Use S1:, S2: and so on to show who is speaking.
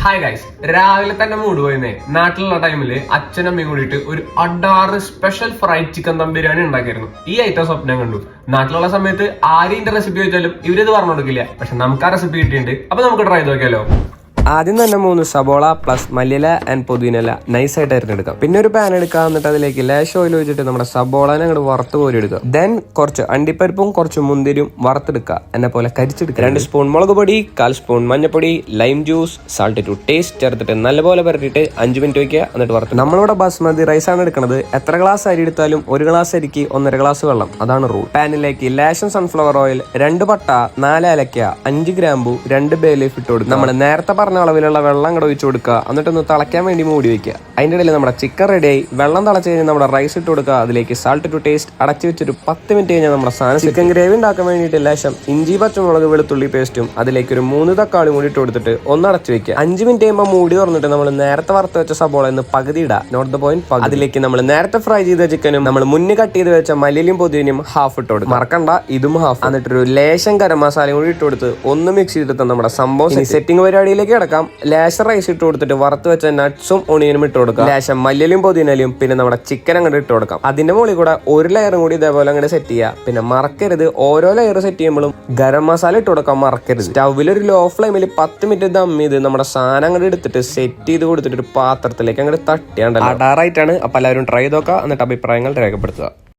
S1: Hi guys, രാവിലെ തന്നെ mood പോയിരുന്നേ. നാട്ടിലുള്ള ടൈമില് അച്ഛനും അമ്മയും കൂടിയിട്ട് ഒരു അഡാറ് special fried chicken dum biryani ഉണ്ടാക്കിയിരുന്നു. ഈ ഐറ്റം സ്വപ്നം കണ്ടു. നാട്ടിലുള്ള സമയത്ത് ആരെയും റെസിപ്പി ചോദിച്ചാലും ഇവരിത് പറഞ്ഞു കൊടുക്കില്ല. പക്ഷെ നമുക്ക് ആ റെസിപ്പി കിട്ടിയിട്ടുണ്ട്. അപ്പൊ നമുക്ക് ട്രൈ നോക്കിയാലോ. ആദ്യം തന്നെ 3 സബോള പ്ലസ് മല്ലിയില ആൻഡ് പുതിനയില നൈസായിട്ട് അരിഞ്ഞെടുക്കാം. പിന്നെ ഒരു പാൻ എടുക്കുക, എന്നിട്ട് അതിലേക്ക് ലേശം ഓയിൽ ഒഴിച്ചിട്ട് നമ്മുടെ സബോളനെ അങ്ങോട്ട് വറുത്ത് കോരി എടുക്കുക. ദെൻ കുറച്ച് അണ്ടിപ്പരിപ്പും കുറച്ച് മുന്തിരിയും വറുത്തെടുക്കുക. എന്നെ പോലെ കരിച്ചെടുക്കുക. 2 സ്പൂൺ മുളക് പൊടി, 1/4 സ്പൂൺ മഞ്ഞപ്പൊടി, lime juice, salt to taste ചേർത്തിട്ട് നല്ലപോലെ പരട്ടിയിട്ട് 5 മിനിറ്റ് വയ്ക്കുക. എന്നിട്ട് വറുത്ത്. നമ്മളിവിടെ ബസ്മതി റൈസ് ആണ് എടുക്കുന്നത്. എത്ര ഗ്ലാസ് അരി എടുത്താലും 1 ഗ്ലാസ് അരിക്ക് 1.5 ഗ്ലാസ് വെള്ളം, അതാണ് റൂൾ. പാനിലേക്ക് ലേശം സൺഫ്ലവർ ഓയിൽ, 2 പട്ട, 4 ഏലക്ക, 5 ഗ്രാമ്പു, 2 ബേ ലീഫ് ഇട്ട് കൊടുക്കുക. നമ്മൾ നേരത്തെ പറഞ്ഞ അളവിലുള്ള വെള്ളം അങ്ങോട്ട് ഒഴിച്ചു കൊടുക്കുക. എന്നിട്ടൊന്ന് തിളയ്ക്കാൻ വേണ്ടി മൂടി വെക്കുക. അതിന്റെ ഇടയിൽ നമ്മുടെ ചിക്കൻ റെഡിയായി. വെള്ളം തിളച്ച് കഴിഞ്ഞാൽ നമ്മുടെ റൈസ് ഇട്ട് കൊടുക്കുക. അതിലേക്ക് സാൾട്ട് ടു ടേസ്റ്റ് അടച്ചു വെച്ചൊരു 10 മിനിറ്റ് കഴിഞ്ഞാൽ നമ്മുടെ സാധനം. ചിക്കൻ ഗ്രേവി ഉണ്ടാക്കാൻ വേണ്ടിയിട്ട് ലേശം ഇഞ്ചി, പച്ചമുളക്, വെളുത്തുള്ളി പേസ്റ്റും അതിലേക്ക് ഒരു 3 തക്കാളി കൂടി ഇട്ട് കൊടുത്തിട്ട് ഒന്ന് അടച്ചു വെക്കുക. 5 മിനിറ്റ് കഴിയുമ്പോൾ മൂടി തുറന്നിട്ട് നമ്മൾ നേരത്തെ വറുത്ത് വെച്ച സബോള എന്ന് പകുതി ഇടുക. Note the point. അതിലേക്ക് നമ്മൾ നേരത്തെ ഫ്രൈ ചെയ്ത ചിക്കനും നമ്മൾ മുന്നേ കട്ട് ചെയ്ത് വെച്ച മല്ലിയിലും പുതിനയും ഹാഫ് ഇട്ട് കൊടുക്കുക. മറക്കണ്ട, ഇതും ഹാഫ്. എന്നിട്ടൊരു ലേശം ഗരം മസാലയും കൂടി ഇട്ട് കൊടുത്ത് ഒന്ന് മിക്സ് ചെയ്തിട്ട് നമ്മുടെ സംഭവം സെറ്റിംഗ് പരിപാടിയിലേക്ക് കിടക്കാം. ലേശം റൈസ് ഇട്ട് കൊടുത്തിട്ട് വറുത്ത് വെച്ച നട്ട്സും ഒണിയനും ഇട്ട് കൊടുക്കാം. ലേശം മല്ലിയിലും പുതിനയിലും പിന്നെ നമ്മുടെ ചിക്കൻ അങ്ങോട്ട് ഇട്ട് കൊടുക്കാം. അതിന്റെ മുകളിൽ കൂടെ ഒരു ലെയറും കൂടി ഇതേപോലെ അങ്ങോട്ട് സെറ്റ് ചെയ്യുക. പിന്നെ മറക്കരുത്, ഓരോ ലെയർ സെറ്റ് ചെയ്യുമ്പോഴും ഗരം മസാല ഇട്ട് കൊടുക്കാൻ മറക്കരുത്. സ്റ്റൗവിൽ ഒരു ലോ ഫ്ലെയിമിൽ 10 മിനിറ്റ് ദം ചെയ്ത് നമ്മുടെ സാധനം അങ്ങോട്ട് എടുത്തിട്ട് സെറ്റ് ചെയ്ത് കൊടുത്തിട്ട് ഒരു പാത്രത്തിലേക്ക് അങ്ങോട്ട് തട്ടിയാണ്ടല്ലോ. അടാറായിട്ടാണ്. അപ്പൊ എല്ലാവരും ട്രൈ ചെയ്ത് നോക്കുക. എന്നിട്ട് അഭിപ്രായങ്ങൾ രേഖപ്പെടുത്തുക.